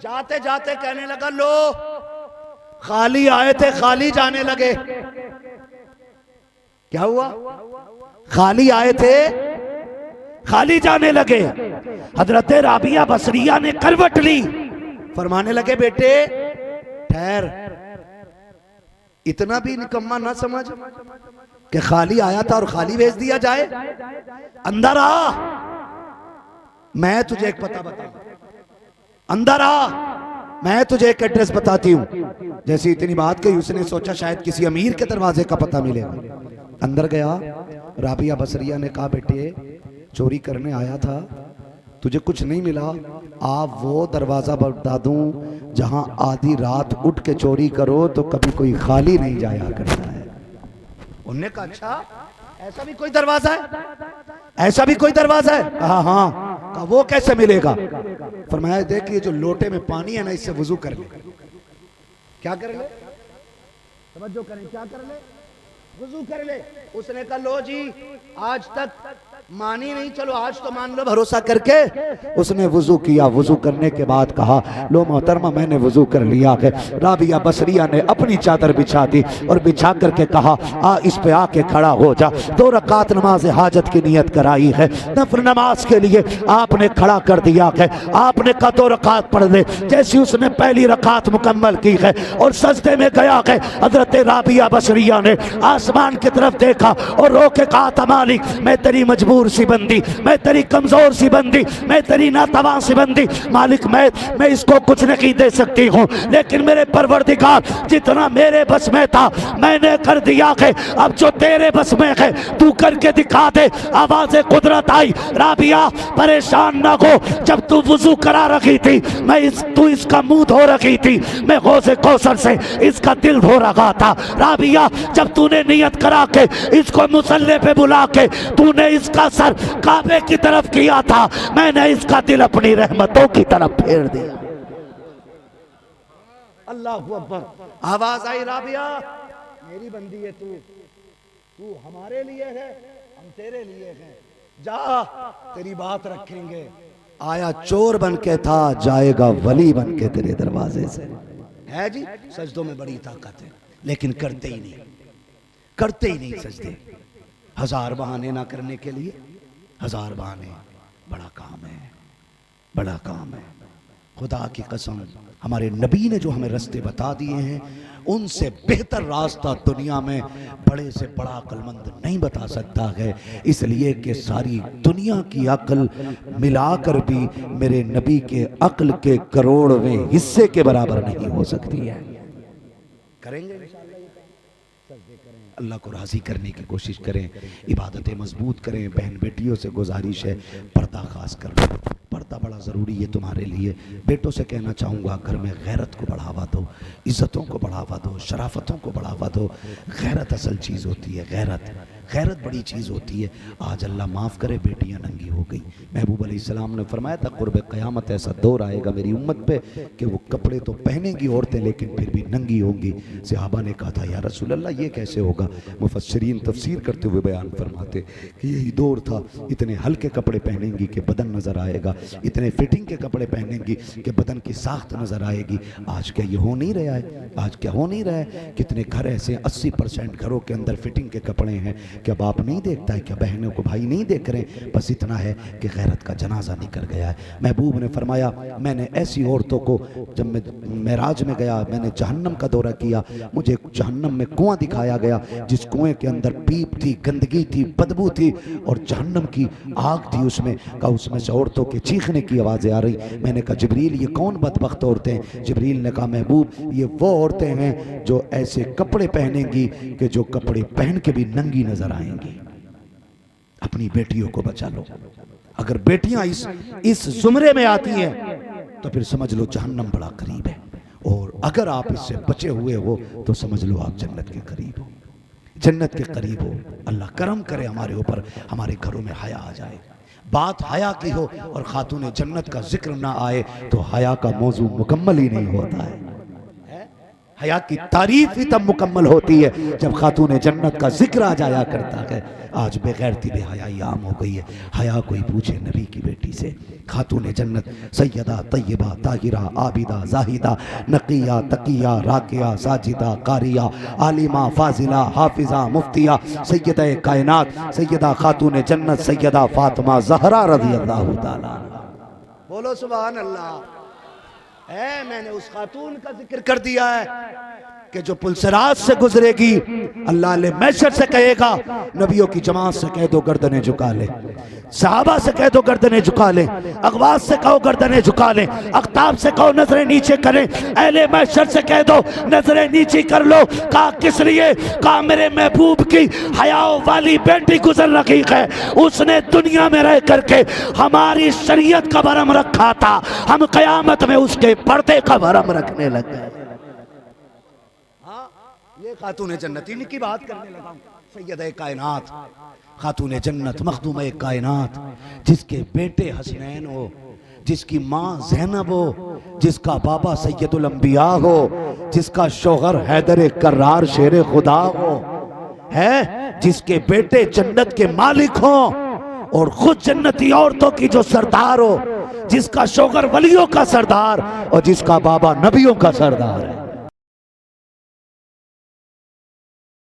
جاتے جاتے کہنے لگا لو خالی آئے تھے خالی جانے لگے. کیا ہوا؟ خالی آئے تھے خالی جانے لگے. حضرت رابعہ بصریہ نے کروٹ لی، فرمانے لگے بیٹے ٹھہر، اتنا بھی نکمہ نہ سمجھ کہ خالی آیا تھا اور خالی بھیج دیا جائے. اندر آ، میں تجھے ایک پتہ بتاؤں، اندر آ، میں تجھے ایک ایڈریس بتاتی ہوں. جیسی اتنی بات کہی اس نے سوچا شاید کسی امیر کے دروازے کا پتہ ملے. اندر گیا، رابعہ بصریہ نے کہا بیٹے چوری کرنے آیا تھا، تجھے کچھ نہیں ملا، آپ وہ دروازہ بتا دوں جہاں آدھی رات اٹھ کے چوری کرو تو کبھی کوئی خالی نہیں جایا کرتا ہے. انہوں نے کہا اچھا ایسا بھی کوئی دروازہ ہے، ایسا بھی کوئی دروازہ ہے؟ کہا ہاں. کہا وہ کیسے ملے گا؟ فرمایا دیکھئے جو لوٹے میں پانی ہے نا اس سے وضو کر لے. کیا کر لے؟ توجہ کریں، کیا کر لے؟ وضو کر لے. اس نے کہا لو جی آج تک مانی نہیں، چلو آج تو مان لو بھروسہ کر کے. اس نے وضو کیا، وضو کرنے کے بعد کہا لو محترمہ میں نے وضو کر لیا ہے. رابعہ بصریہ نے اپنی چادر بچھا دی اور بچھا کر کے کہا اس پہ آ کے کھڑا ہو جا. 2 رکعت نماز حاجت کی نیت کرائی ہے، نفل نماز کے لیے آپ نے کھڑا کر دیا ہے. آپ نے کہا 2 رکعت پڑھ لے. جیسی اس نے پہلی رکعت مکمل کی ہے اور سجدے میں گیا ہے، حضرت رابعہ بصریہ نے آسمان کی طرف دیکھا اور رو کے کہا تھا مالک میں تیری مجبور سی بندی، میں تیری کمزور سی بندی، میں تیری ناتواں سی بندی. مالک میں اس کو کچھ نہیں دے سکتی ہوں، لیکن میرے پروردگار جتنا میرے بس میں تھا میں نے کر دیا ہے، اب جو تیرے بس میں ہے تو کر کے دکھا دے. آواز قدرت آئی رابعہ پریشان نہ ہو، جب تو وضو کرا رکھی تھی تو اس کا منہ دھو رکھی تھی، میں حوض کوثر سے اس کا دل دھو رکھا تھا. رابعہ جب تو نے نیت کرا کے اس کو مصلی پہ بلا کے تو نے اس کا سر کعبے کی طرف کیا تھا، میں نے اس کا دل اپنی رحمتوں کی طرف پھیر دیا. اللہ اکبر. آواز آئی رابعہ میری بندی ہے، تو ہمارے لیے ہے، ہم تیرے لیے ہیں، جا تیری بات رکھیں گے. آیا چور بن کے تھا، جائے گا ولی بن کے تیرے دروازے سے. ہے جی سجدوں میں بڑی طاقت ہے لیکن کرتے ہی نہیں، کرتے ہی نہیں سجدے. 1000 بہانے نہ کرنے کے لیے 1000 بہانے. بڑا کام ہے، بڑا کام ہے. خدا کی قسم ہمارے نبی نے جو ہمیں راستے بتا دیے ہیں ان سے بہتر راستہ دنیا میں بڑے سے بڑا عقل مند نہیں بتا سکتا ہے. اس لیے کہ ساری دنیا کی عقل ملا کر بھی میرے نبی کے عقل کے کروڑویں حصے کے برابر نہیں ہو سکتی ہے. کریں گے اللہ کو راضی کرنے کی کوشش کریں، عبادتیں مضبوط کریں. بہن بیٹیوں سے گزارش ہے پردہ خاص کر لو، پردہ بڑا ضروری ہے تمہارے لیے. بیٹوں سے کہنا چاہوں گا گھر میں غیرت کو بڑھاوا دو، عزتوں کو بڑھاوا دو، شرافتوں کو بڑھاوا دو. غیرت اصل چیز ہوتی ہے، غیرت بڑی چیز ہوتی ہے. آج اللہ معاف کرے بیٹیاں ننگی ہو گئی. محبوب علیہ السلام نے فرمایا تھا قرب قیامت ایسا دور آئے گا میری امت پہ کہ وہ کپڑے تو پہنیں گی عورتیں لیکن پھر بھی ننگی ہوں گی. صحابہ نے کہا تھا یا رسول اللہ یہ کیسے ہوگا؟ مفسرین تفسیر کرتے ہوئے بیان فرماتے کہ یہی دور تھا، اتنے ہلکے کپڑے پہنیں گی کہ بدن نظر آئے گا، اتنے فٹنگ کے کپڑے پہنیں گی کہ بدن کی ساخت نظر آئے گی. آج کیا یہ ہو نہیں رہا ہے؟ آج کیا ہو نہیں رہا ہے؟ کتنے گھر ایسے 80% گھروں کے اندر فٹنگ کے کپڑے ہیں. کیا باپ نہیں دیکھتا ہے؟ کیا بہنوں کو بھائی نہیں دیکھ رہے؟ بس اتنا ہے کہ غیرت کا جنازہ نکل گیا ہے. محبوب نے فرمایا میں نے ایسی عورتوں کو جب میں معراج میں گیا میں نے جہنم کا دورہ کیا، مجھے جہنم میں کنواں دکھایا گیا جس کنویں کے اندر پیپ تھی، گندگی تھی، بدبو تھی اور جہنم کی آگ تھی. اس میں کہا اس میں سے عورتوں کے چیخنے کی آوازیں آ رہی. میں نے کہا جبریل یہ کون بدبخت عورتیں؟ جبریل نے کہا محبوب یہ وہ عورتیں ہیں جو ایسے کپڑے پہنیں گی کہ جو کپڑے پہن کے بھی ننگی نظر آئیں گی. اپنی بیٹیوں کو بچا لو. اگر بیٹیاں اس زمرے میں آتی ہیں تو پھر سمجھ لو جہنم بڑا قریب ہے، اور اگر آپ اس سے بچے ہوئے ہو تو سمجھ لو آپ جنت کے قریب ہو، جنت کے قریب ہو. اللہ کرم کرے ہمارے اوپر، ہمارے گھروں میں حیا آ جائے. بات حیا کی ہو اور خاتون جنت کا ذکر نہ آئے تو حیا کا موضوع مکمل ہی نہیں ہوتا ہے. حیا کی تعریف ہی تب مکمل ہوتی ہے جب خاتون جنت کا ذکر آ جایا کرتا ہے۔ آج بے غیرتی بے حیائی عام ہو گئی ہے۔ حیا کوئی پوچھے نبی کی بیٹی سے، خاتون جنت سیدہ طیبہ طاہرہ عابدہ زاہدہ نقیہ تقیہ راکعہ ساجدہ قاریہ عالمہ فاضلہ حافظہ مفتیہ سیدہ کائنات سیدہ خاتون جنت سیدہ فاطمہ زہرا رضی اللہ تعالیٰ عنہا۔ بولو سبحان اللہ۔ میں نے اس خاتون کا ذکر کر دیا ہے کہ جو پلسرات سے گزرے گی، اللہ علیہ محشر سے کہے گا نبیوں کی جماعت سے کہہ دو گردنیں جھکا لیں، صحابہ سے کہہ دو گردنیں جھکا لیں، اغواث سے کہو گردنیں جھکا لیں، اقطاب سے کہو نظریں نیچے کریں، اہل محشر سے کہہ دو نظریں نیچے کر لو۔ کہا کس لیے؟ کہا میرے محبوب کی حیا والی بیٹی گزر رہی ہے، اس نے دنیا میں رہ کر کے ہماری شریعت کا بھرم رکھا تھا، ہم قیامت میں اس کے پردے کا بھرم رکھنے لگے۔ یہ خاتون جنت، ان کی بات کرنے لگا ہوں۔ سیدہ کائنات خاتون جنت مخدومہ کائنات، جس کے بیٹے حسنین ہو، جس کی ماں زینب ہو، جس کا بابا سید الانبیاء ہو، جس کا شوہر حیدر کرار شیر خدا ہو، جس کے بیٹے جنت کے مالک ہوں اور خود جنتی عورتوں کی جو سردار ہو، جس کا شوہر ولیوں کا سردار اور جس کا بابا نبیوں کا سردار ہے۔